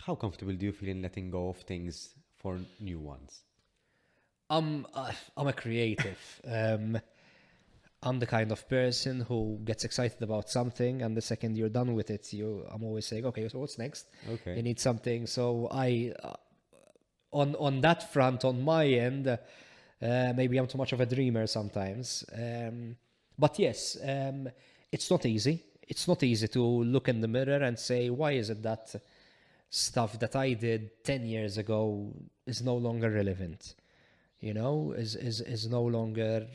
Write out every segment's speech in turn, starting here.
how comfortable do you feel in letting go of things for new ones? I'm a creative. I'm the kind of person who gets excited about something, and the second you're done with it, I'm always saying, okay, so what's next? Okay. You need something. So on that front, on my end, maybe I'm too much of a dreamer sometimes. But yes, it's not easy. It's not easy to look in the mirror and say, why is it that stuff that I did 10 years ago is no longer relevant? Is no longer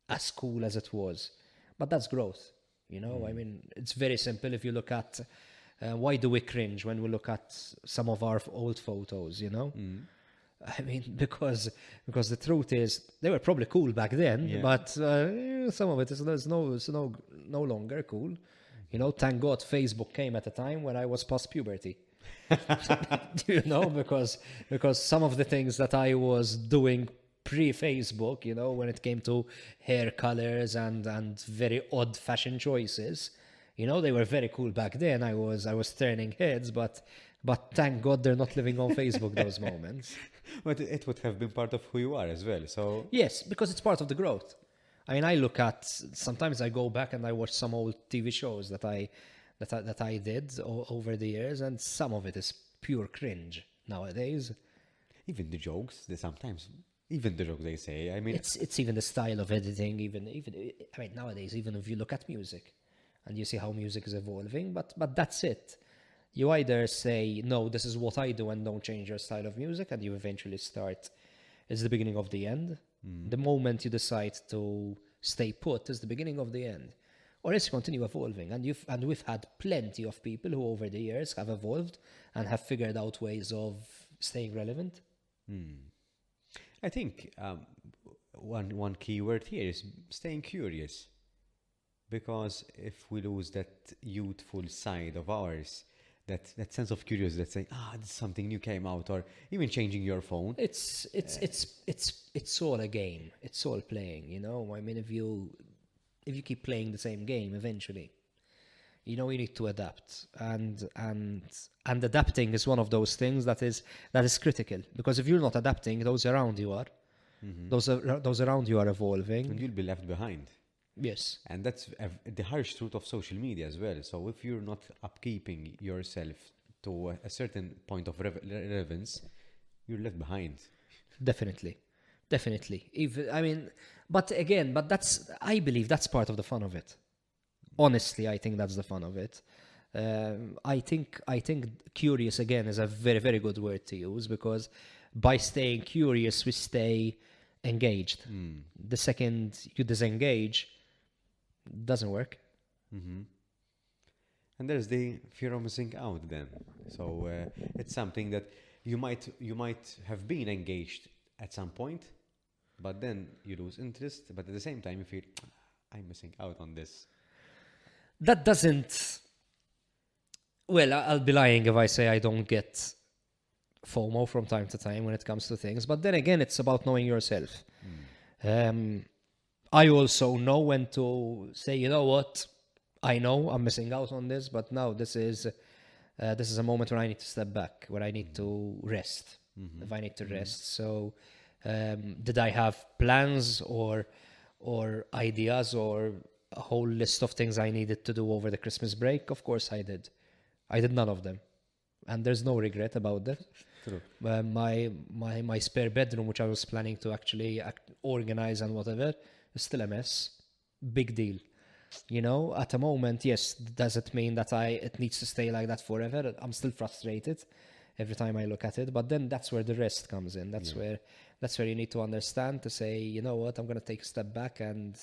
as cool as it was. But that's growth. I mean, it's very simple. If you look at why do we cringe when we look at some of our old photos, I mean, because the truth is they were probably cool back then, Yeah. but some of it is no longer cool. Thank God Facebook came at a time when I was past puberty. Because some of the things that I was doing pre-Facebook, when it came to hair colors and very odd fashion choices, they were very cool back then. I was turning heads, but thank God they're not living on Facebook those moments. But it would have been part of who you are as well. So Yes, because it's part of the growth. I mean, sometimes I go back and I watch some old TV shows that I did over the years, and some of it is pure cringe nowadays. even the jokes, even the jokes they say, I mean, It's even the style of editing, even I mean, nowadays, even if you look at music and you see how music is evolving, but that's it. You either say, no, this is what I do, and don't change your style of music, and you eventually start. It's the beginning of the end. The moment you decide to stay put is the beginning of the end. Or else you continue evolving. And we've had plenty of people who over the years have evolved and have figured out ways of staying relevant. I think one key word here is staying curious. Because if we lose that youthful side of ours, that sense of curiosity, that saying, this is something new came out, or even changing your phone. It's all a game. It's all playing, I mean, if you keep playing the same game, eventually, you need to adapt, and adapting is one of those things that is critical, because if you're not adapting, those around you are, those around you are evolving, And you'll be left behind. Yes, And that's the harsh truth of social media as well. So if you're not upkeeping yourself to a certain point of relevance, you're left behind. definitely. Even, I mean, but again, I believe that's part of the fun of it. Honestly, I think that's the fun of it. I think curious again is a very, very good word to use, because by staying curious, we stay engaged. The second you disengage, doesn't work. And there's the fear of missing out then. So it's something that you might have been engaged at some point, but then you lose interest. But at the same time, you feel, I'm missing out on this. That doesn't. Well, I'll be lying if I say I don't get FOMO from time to time when it comes to things. But then again, it's about knowing yourself. I also know when to say, you know what, I know I'm missing out on this, but now this is a moment where I need to step back, where I need to rest. If I need to rest. So did I have plans or ideas or a whole list of things I needed to do over the Christmas break? Of course I did. I did none of them, and there's no regret about that. True. My spare bedroom, which I was planning to actually organize and whatever, is still a mess. Big deal. At the moment, yes, does it mean that it needs to stay like that forever? I'm still frustrated every time I look at it, but then that's where the rest comes in. That's where you need to understand to say, you know what, I'm going to take a step back and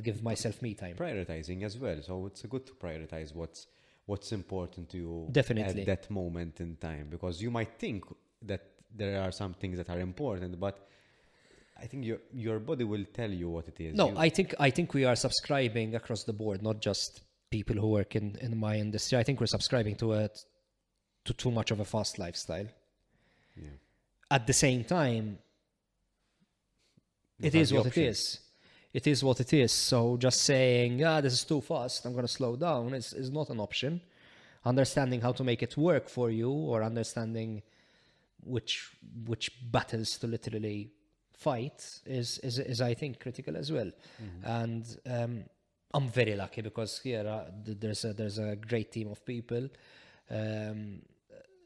give myself me time. Prioritizing as well. So it's good to prioritize what's important to you Definitely. at that moment in time, because you might think that there are some things that are important, but I think your body will tell you what it is. No, I think we are subscribing across the board, not just people who work in my industry. I think we're subscribing to too much of a fast lifestyle. Yeah. At the same time, it is what it is. It is what it is. So just saying, this is too fast, I'm going to slow down, is not an option. understanding how to make it work for you, or understanding which battles to literally fight is I think critical as well. And I'm very lucky because here there's a great team of people.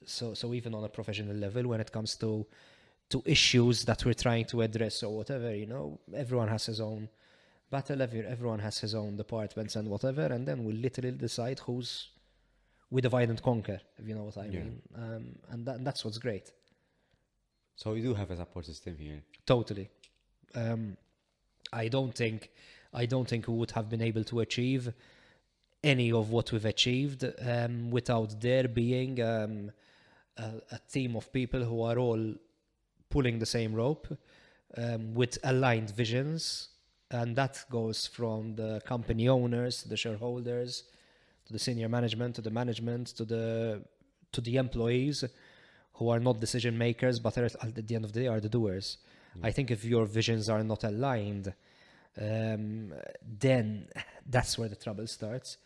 So even on a professional level, when it comes to issues that we're trying to address or whatever, everyone has his own battle, everyone has his own departments and whatever, and then we literally decide we divide and conquer, if you know what I mean. And that's what's great. So you do have a support system here. Totally. I don't think we would have been able to achieve any of what we've achieved without there being a team of people who are all pulling the same rope with aligned visions. And that goes from the company owners to the shareholders, to the senior management, to the management, to the employees, who are not decision makers, but at the end of the day are the doers. I think if your visions are not aligned, then that's where the trouble starts.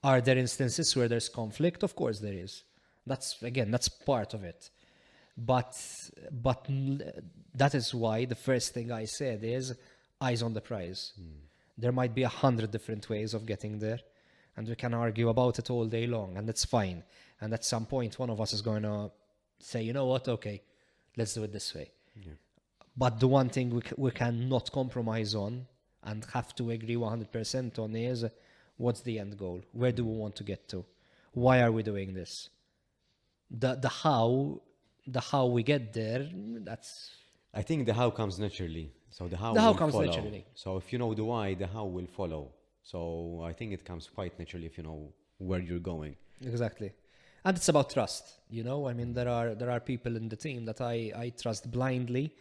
Are there instances where there's conflict? Of course there is. That's part of it. But that is why the first thing I said is eyes on the prize. There might be 100 different ways of getting there, and we can argue about it all day long, and that's fine. And at some point, one of us is going to say, you know what, okay, let's do it this way. But the one thing we cannot compromise on and have to agree 100% on is, what's the end goal? Where do we want to get to? Why are we doing this? The how we get there, that's... I think the how comes naturally. So the how comes follow. naturally. So if you know the why, the how will follow. So I think it comes quite naturally if you know where you're going. Exactly. And it's about trust, I mean, there are people in the team that I trust blindly,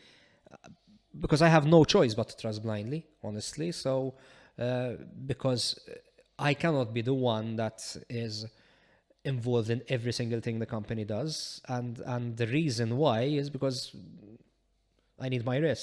because I have no choice but to trust blindly, honestly. So because I cannot be the one that is involved in every single thing the company does, and the reason why is because I need my rest.